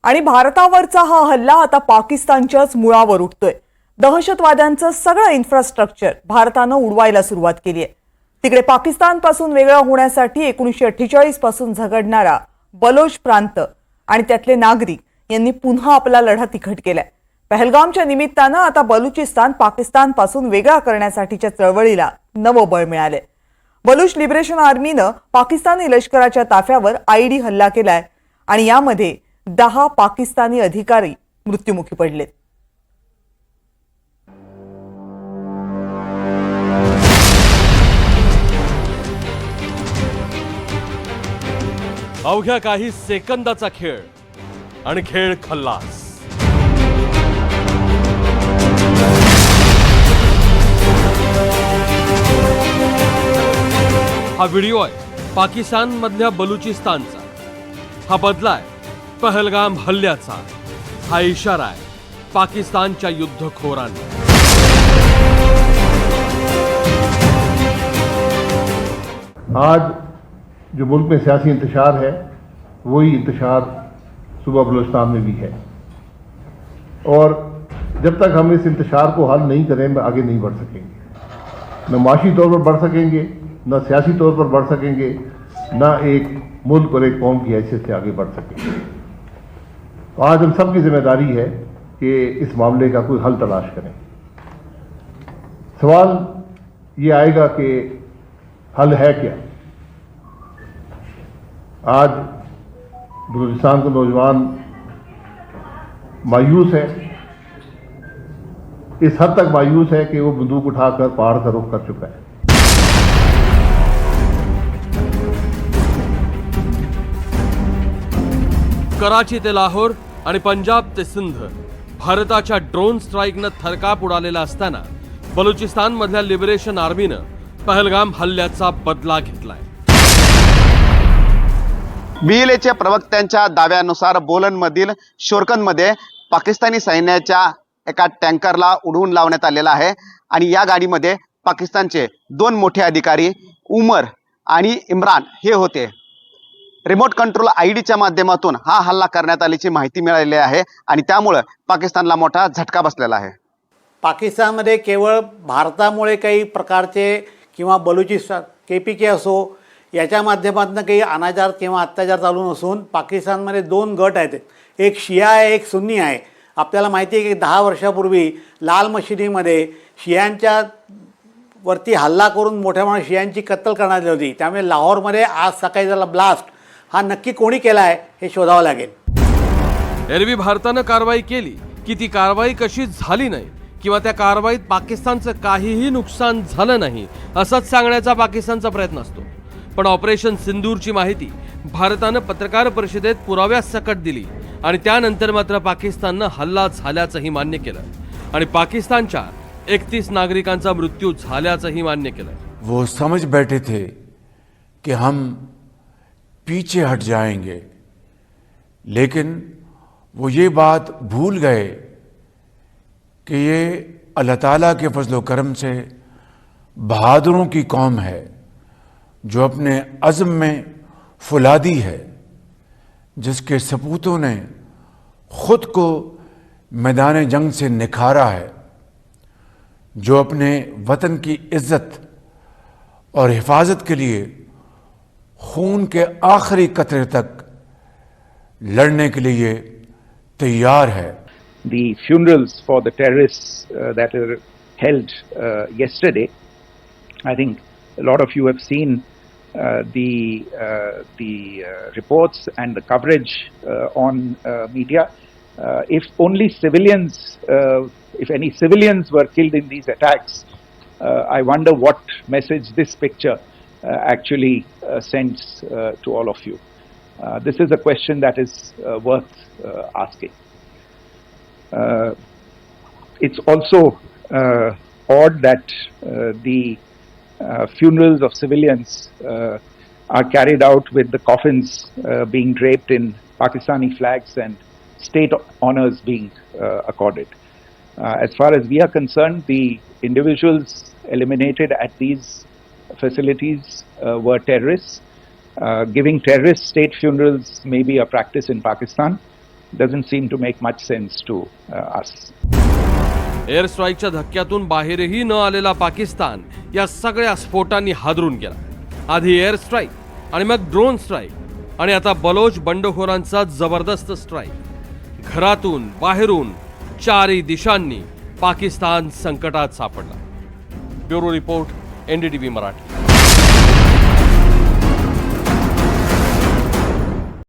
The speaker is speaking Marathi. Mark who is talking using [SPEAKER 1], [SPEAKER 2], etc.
[SPEAKER 1] आणि भारतावरचा हा हल्ला आता पाकिस्तानच्याच मुळावर उठतोय। दहशतवाद्यांचं सगळं इन्फ्रास्ट्रक्चर भारतानं उडवायला सुरुवात केली आहे। तिकडे पाकिस्तानपासून वेगळा होण्यासाठी 1948 पासून झगडणारा बलोच प्रांत आणि त्यातले नागरिक यांनी पुन्हा आपला लढा तिखट केलाय। पहलगामच्या निमित्तानं आता बलुचिस्तान पाकिस्तानपासून वेगळा करण्यासाठीच्या चळवळीला नवं बळ मिळाले। बलूच लिबरेशन आर्मीनं पाकिस्तानी लष्कराच्या ताफ्यावर आयडी हल्ला केलाय आणि यामध्ये 10 पाकिस्तानी अधिकारी मृत्युमुखी पडले।
[SPEAKER 2] अवघ्या काही सेकंदाचा खेळ आणि खेळ खल्लास। हा व्हिडिओ आहे पाकिस्तान मधल्या बलुचिस्तानचा। हा बदला आहे पहलगाम हल्ल्याचा। हा इशारा आहे पाकिस्तानच्या युद्धखोरांना।
[SPEAKER 3] आज जो मुल्क में सियासी इंतशार है वही इंतशार सूबा बलूचिस्तान में भी है, और जब तक हम इस इंतशार को हल नहीं करें आगे नहीं बढ़ सकेंगे। न माशी तौर पर बढ़ सकेंगे, न सियासी तौर पर बढ़ सकेंगे, न एक मुल्क और एक कौम की हैसियत से आगे बढ़ सकेंगे। तो आज हम सब की जिम्मेदारी है कि इस मामले का कोई हल तलाश करें। सवाल ये आएगा कि हल है क्या। आज बलूचिस्तान का नौजवान मायूस है, इस हद तक मायूस है कि वो बंदूक उठाकर पहाड़ का रुख कर चुका है।
[SPEAKER 2] कराची ते लाहोर आणि पंजाब ते सिंध भारताच्या ड्रोन स्ट्राईकनं थरकाप उडालेला असताना बलुचिस्तान मधल्या लिबरेशन आर्मीनं पहलगाम हल्ल्याचा बदला घेतलाय।
[SPEAKER 4] बीएलएच्या प्रवक्त्यांच्या दाव्यानुसार बोलनमधील शोरकनमध्ये पाकिस्तानी सैन्याच्या एका टँकरला उडवून लावण्यात आलेला आहे आणि या गाडीमध्ये पाकिस्तानचे 2 मोठे अधिकारी उमर आणि इम्रान हे होते। रिमोट कंट्रोल आयडीच्या माध्यमातून हा हल्ला करण्यात आल्याची माहिती मिळालेली आहे आणि त्यामुळे पाकिस्तानला मोठा झटका बसलेला आहे।
[SPEAKER 5] पाकिस्तानमध्ये केवळ भारतामुळे काही प्रकारचे किंवा बलुचिस्तान केपीके असो याच्या माध्यमातून काही अनाचार किंवा अत्याचार चालू नसून पाकिस्तानमध्ये 2 गट आहेत, एक शिया आहे एक सुन्नी आहे। आपल्याला माहिती आहे की 10 वर्षापूर्वी लाल मशिदीमध्ये शियांच्या वरती हल्ला करून मोठ्या प्रमाणात शियांची कत्तल करण्यात आली होती। त्यामुळे लाहोरमध्ये आज सकाळी झाला ब्लास्ट, हा नक्की कोणी केला आहे हे शोधावं लागेल।
[SPEAKER 2] एरवी भारतानं कारवाई केली की ती कारवाई कशी झाली नाही किंवा त्या कारवाईत पाकिस्तानचं काहीही नुकसान झालं नाही असंच सांगण्याचा पाकिस्तानचा प्रयत्न असतो। पण ऑपरेशन सिंदूरची माहिती भारतानं पत्रकार परिषदेत पुराव्यासकट दिली आणि त्यानंतर मात्र पाकिस्ताननं हल्ला झाल्याचंही मान्य केलं आणि पाकिस्तानच्या 31 नागरिकांचा मृत्यू झाल्याचंही मान्य केलं।
[SPEAKER 6] वो समझ बैठे थे कि हम पीछे हट जाएंगे, लेकिन वो ये बात भूल गए कि ये अल्लाह ताला के फजलो करम से बहादुरों की कौम है जो अपने अज़्म में फुलादी है, जिसके सपूतों ने खुद को मैदान जंग से निखारा है, जो अपने वतन की इज्जत और हिफाजत के लिए खून के आखिरी कतरे तक लड़ने के लिए तैयार है।
[SPEAKER 7] The funerals for the terrorists that were held yesterday, I think a lot of you have seen the reports and the coverage on media. If only civilians, if any civilians were killed in these attacks, I wonder what message this picture actually sends to all of you. This is a question that is worth asking. It's also odd that the funerals of civilians are carried out with the coffins being draped in Pakistani flags and state honors being accorded. As far as we are concerned, the individuals eliminated at these facilities were terrorists. Giving terrorist state funerals may be a practice in Pakistan, doesn't seem to make much sense to us.
[SPEAKER 2] Air स्ट्राईकच्या धक्क्यातून बाहेरही न आलेला पाकिस्तान या सगळ्या स्फोटांनी हादरून गेला. आधी एअर स्ट्राईक आणि मग ड्रोन स्ट्राईक आणि आता बलोच बंडखोरांचा जबरदस्त स्ट्राईक. घरातून बाहेरून चारही दिशांनी पाकिस्तान संकटात सापडला. Bureau report, NDTV Marathi.